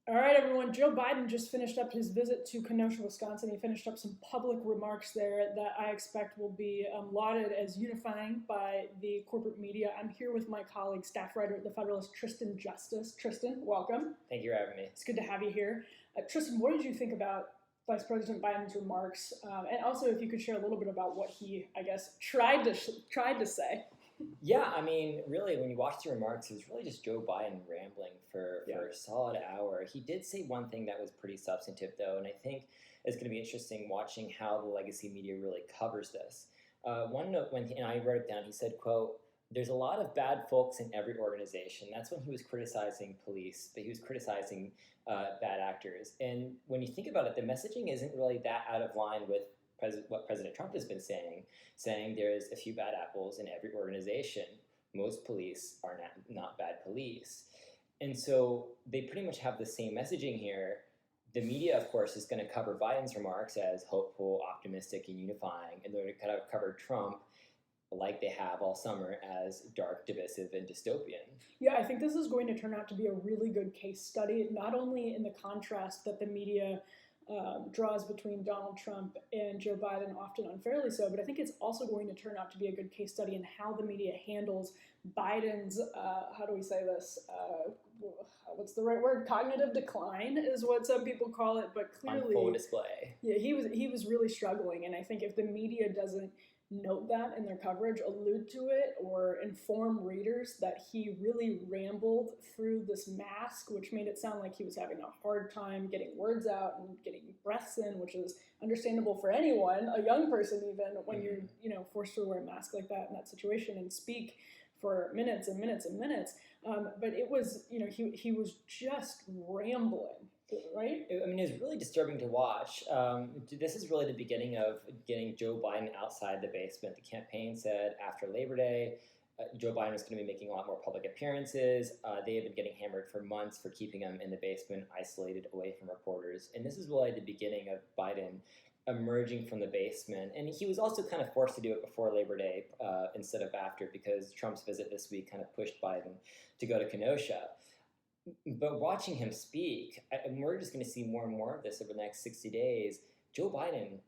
All right, everyone. Joe Biden just finished up his visit to Kenosha, Wisconsin. He finished up some public remarks there that I expect will be lauded as unifying by the corporate media. I'm here with my colleague, staff writer at the Federalist, Tristan Justice. Tristan, welcome. Thank you for having me. It's good to have you here. Tristan, what did you think about Vice President Biden's remarks? And also, if you could share a little bit about what he, I guess, tried to say. Yeah, I mean, really, when you watch the remarks, it was really just Joe Biden rambling for a solid hour. He did say one thing that was pretty substantive, though, and I think it's going to be interesting watching how the legacy media really covers this. One note, and I wrote it down, he said, quote, "There's a lot of bad folks in every organization." That's when he was criticizing police, but he was criticizing bad actors. And when you think about it, the messaging isn't really that out of line with what President Trump has been saying there's a few bad apples in every organization. Most police are not bad police. And so they pretty much have the same messaging here. The media, of course, is going to cover Biden's remarks as hopeful, optimistic, and unifying, and they're going to kind of cover Trump like they have all summer as dark, divisive, and dystopian. Yeah, I think this is going to turn out to be a really good case study, not only in the contrast that the media draws between Donald Trump and Joe Biden, often unfairly so, but I think it's also going to turn out to be a good case study in how the media handles Biden's, how do we say this, what's the right word? Cognitive decline is what some people call it, but clearly on full display. Yeah, he was really struggling, and I think if the media doesn't note that in their coverage, allude to it, or inform readers that he really rambled through this mask, which made it sound like he was having a hard time getting words out and getting breaths in, which is understandable for anyone, a young person even, when you're forced to wear a mask like that in that situation and speak for minutes and minutes and minutes. But it was, he was just rambling. Right? I mean, it was really disturbing to watch. This is really the beginning of getting Joe Biden outside the basement. The campaign said after Labor Day, Joe Biden was going to be making a lot more public appearances. They have been getting hammered for months for keeping him in the basement, isolated away from reporters. And this is really the beginning of Biden emerging from the basement. And he was also kind of forced to do it before Labor Day instead of after, because Trump's visit this week kind of pushed Biden to go to Kenosha. But watching him speak, and we're just going to see more and more of this over the next 60 days. Joe Biden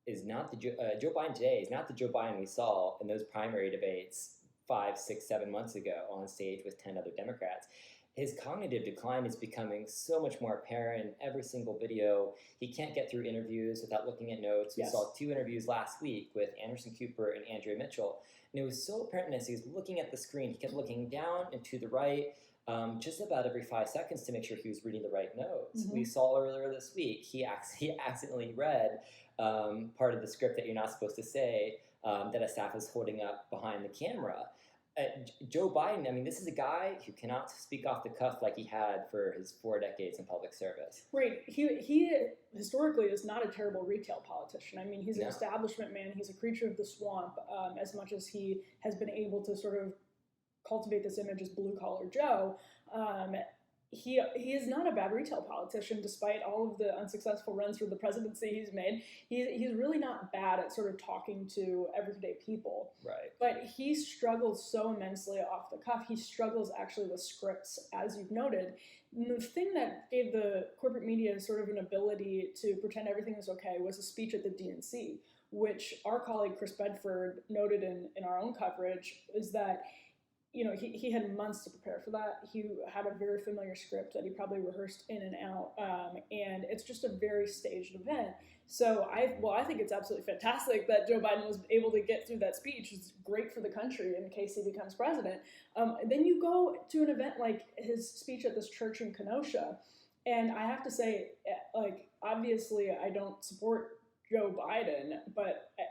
is not the Joe Biden today is not the Joe Biden we saw in those primary debates 5, 6, 7 months ago on stage with 10 other Democrats. His cognitive decline is becoming so much more apparent in every single video. He can't get through interviews without looking at notes. We saw 2 interviews last week with Anderson Cooper and Andrea Mitchell, and it was so apparent as he was looking at the screen. He kept looking down and to the right. Just about every 5 seconds to make sure he was reading the right notes. Mm-hmm. We saw earlier this week, he accidentally read part of the script that you're not supposed to say that a staff is holding up behind the camera. Joe Biden, I mean, this is a guy who cannot speak off the cuff like he had for his 4 decades in public service. Right. He historically is not a terrible retail politician. I mean, he's an establishment man. He's a creature of the swamp, as much as he has been able to sort of cultivate this image as blue-collar Joe. He is not a bad retail politician, despite all of the unsuccessful runs for the presidency he's made. He's really not bad at sort of talking to everyday people. Right. But he struggles so immensely off the cuff. He struggles actually with scripts, as you've noted. And the thing that gave the corporate media sort of an ability to pretend everything was okay was a speech at the DNC, which our colleague Chris Bedford noted in our own coverage, is that he had months to prepare for that. He had a very familiar script that he probably rehearsed in and out, and it's just a very staged event. So I think it's absolutely fantastic that Joe Biden was able to get through that speech. It's great for the country in case he becomes president. Then you go to an event like his speech at this church in Kenosha, and I have to say, obviously I don't support Joe Biden,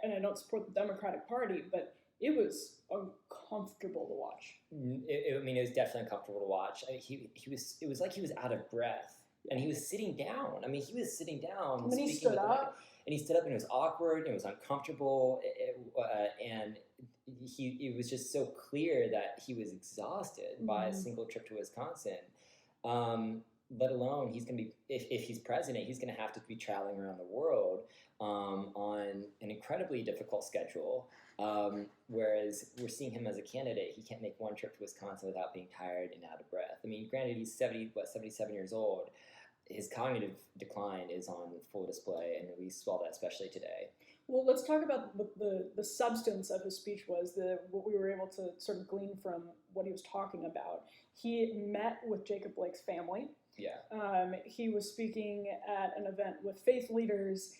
and I don't support the Democratic Party, but it was uncomfortable to watch. I mean, it was definitely uncomfortable to watch. I mean, it was like he was out of breath, and he was sitting down. I mean, he was sitting down. And then he stood up. And he stood up, and it was awkward, and it was uncomfortable, and it was just so clear that he was exhausted by a single trip to Wisconsin. Let alone he's going to be, if he's president, he's going to have to be traveling around the world on an incredibly difficult schedule. Whereas we're seeing him as a candidate, he can't make one trip to Wisconsin without being tired and out of breath. I mean, granted, he's 77 years old. his cognitive decline is on full display, and we saw that especially today. Well, let's talk about what the substance of his speech was, what we were able to sort of glean from what he was talking about. He met with Jacob Blake's family. Yeah. He was speaking at an event with faith leaders,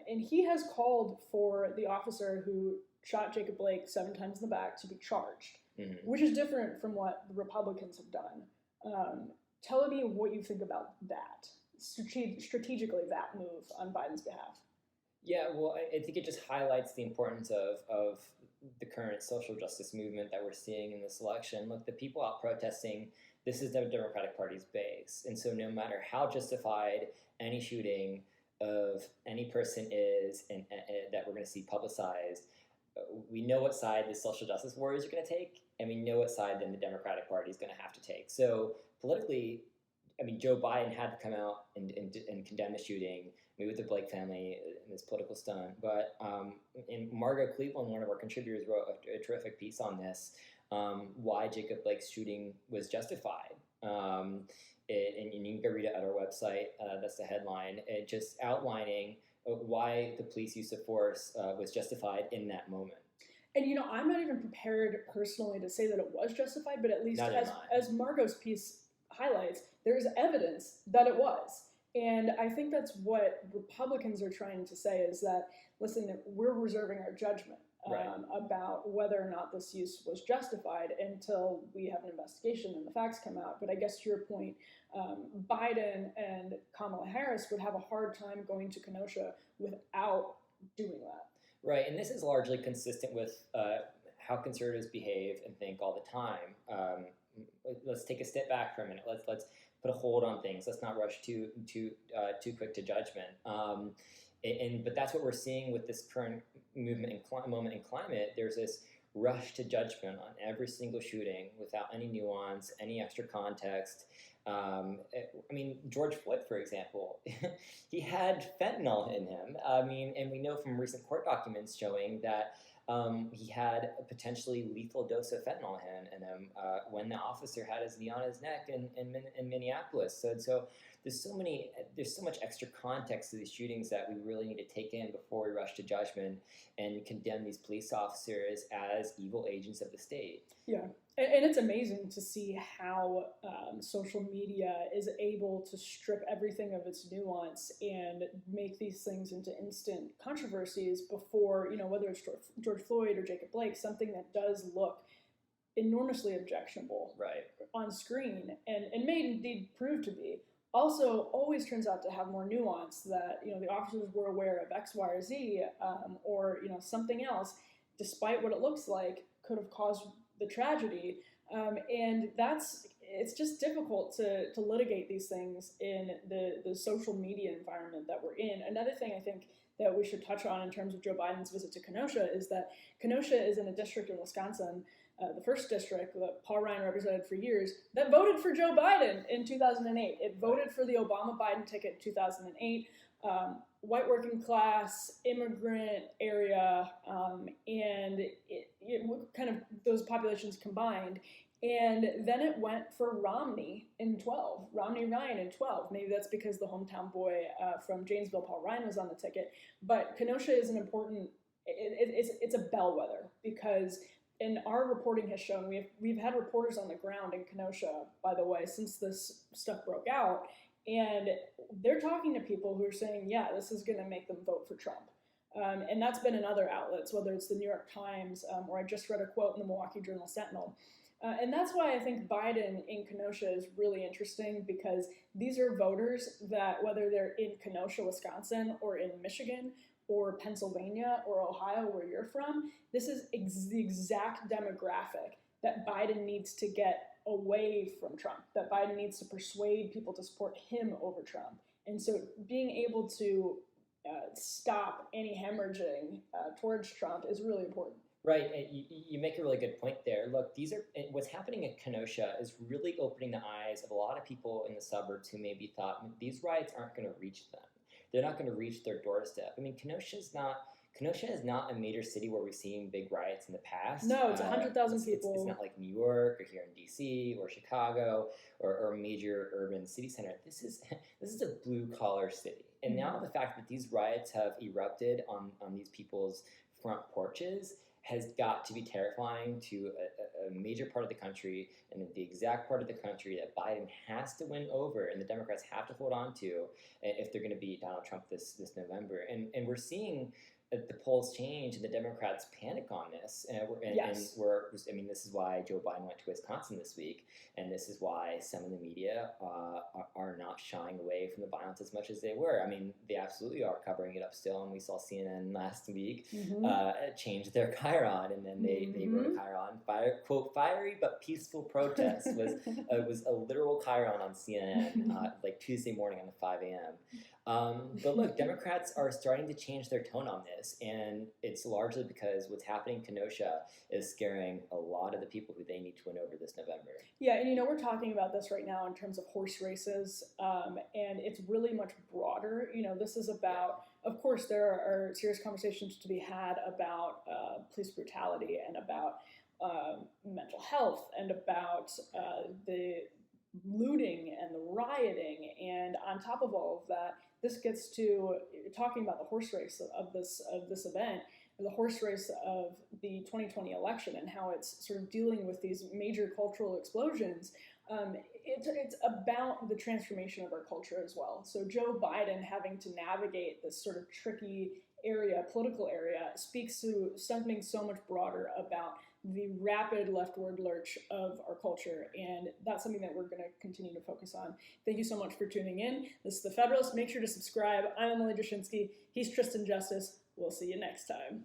and he has called for the officer who shot Jacob Blake 7 times in the back to be charged, which is different from what the Republicans have done. Tell me what you think about that, strategically, that move on Biden's behalf. Yeah, well, I think it just highlights the importance of the current social justice movement that we're seeing in this election. Look, the people out protesting, this is the Democratic Party's base. And so no matter how justified any shooting of any person is and that we're going to see publicized, we know what side the social justice warriors are going to take, and we know what side then the Democratic Party is going to have to take. So politically, I mean, Joe Biden had to come out and condemn the shooting, maybe with the Blake family in this political stunt. But and Margot Cleveland, one of our contributors, wrote a terrific piece on this, why Jacob Blake's shooting was justified. And you can go read it at our website. That's the headline. It just outlining why the police use of force was justified in that moment. And, you know, I'm not even prepared personally to say that it was justified, but at least as Margot's piece highlights, there's evidence that it was. And I think that's what Republicans are trying to say is that, listen, we're reserving our judgment about whether or not this use was justified until we have an investigation and the facts come out. But I guess to your point, Biden and Kamala Harris would have a hard time going to Kenosha without doing that. Right, and this is largely consistent with how conservatives behave and think all the time. Let's take a step back for a minute. Let's put a hold on things. Let's not rush too quick to judgment. But that's what we're seeing with this current movement and moment in climate. There's this rush to judgment on every single shooting without any nuance, any extra context. I mean, George Floyd, for example, he had fentanyl in him. I mean, and we know from recent court documents showing that he had a potentially lethal dose of fentanyl in him when the officer had his knee on his neck in Minneapolis. So there's so much extra context to these shootings that we really need to take in before we rush to judgment and condemn these police officers as evil agents of the state. Yeah, and it's amazing to see how social media is able to strip everything of its nuance and make these things into instant controversies before, you know, whether it's George Floyd or Jacob Blake, something that does look enormously objectionable on screen and may indeed prove to be. Also, always turns out to have more nuance that, you know, the officers were aware of X, Y, or Z, or, you know, something else, despite what it looks like, could have caused the tragedy. And it's just difficult to litigate these things in the social media environment that we're in. Another thing I think that we should touch on in terms of Joe Biden's visit to Kenosha is that Kenosha is in a district in Wisconsin, the first district that Paul Ryan represented for years, that voted for Joe Biden in 2008. It voted for the Obama-Biden ticket in 2008. White working class, immigrant area, and it kind of those populations combined. And then it went for Romney Ryan in 12. Maybe that's because the hometown boy from Janesville, Paul Ryan, was on the ticket. But Kenosha is an important, it's a bellwether because in our reporting has shown, we've had reporters on the ground in Kenosha, by the way, since this stuff broke out, and they're talking to people who are saying, yeah, this is going to make them vote for Trump. And that's been in other outlets, whether it's the New York Times, or I just read a quote in the Milwaukee Journal-Sentinel. And that's why I think Biden in Kenosha is really interesting, because these are voters that, whether they're in Kenosha, Wisconsin, or in Michigan, or Pennsylvania, or Ohio, where you're from, this is the exact demographic that Biden needs to get away from Trump, that Biden needs to persuade people to support him over Trump. And so being able to stop any hemorrhaging towards Trump is really important. Right, you make a really good point there. Look, what's happening in Kenosha is really opening the eyes of a lot of people in the suburbs who maybe thought these riots aren't going to reach them. They're not going to reach their doorstep. I mean, Kenosha's not Kenosha is not a major city where we've seen big riots in the past. No, it's 100,000 people. It's not like New York or here in DC or Chicago or a major urban city center. This is a blue collar city. And now the fact that these riots have erupted on these people's front porches has got to be terrifying to a major part of the country, and the exact part of the country that Biden has to win over and the Democrats have to hold on to if they're going to beat Donald Trump this November. And we're seeing the polls change and the Democrats panic on this. And this is why Joe Biden went to Wisconsin this week, and this is why some of the media are not shying away from the violence as much as they were. I mean, they absolutely are covering it up still, and we saw CNN last week change their chyron, and then they wrote a chyron, quote, fiery but peaceful protest was a literal chyron on CNN like Tuesday morning on the 5 a.m. But look, Democrats are starting to change their tone on this, and it's largely because what's happening in Kenosha is scaring a lot of the people who they need to win over this November. Yeah, and we're talking about this right now in terms of horse races, and it's really much broader. This is about, of course, there are serious conversations to be had about police brutality and about mental health and about the looting and the rioting, and on top of all of that, this gets to talking about the horse race of this event, the horse race of the 2020 election, and how it's sort of dealing with these major cultural explosions. It's about the transformation of our culture as well. So Joe Biden having to navigate this sort of tricky political area, speaks to something so much broader about the rapid leftward lurch of our culture, and that's something that we're going to continue to focus on. Thank you so much for tuning in. This is The Federalist. Make sure to subscribe. I'm Emily Jashinsky. He's Tristan Justice. We'll see you next time.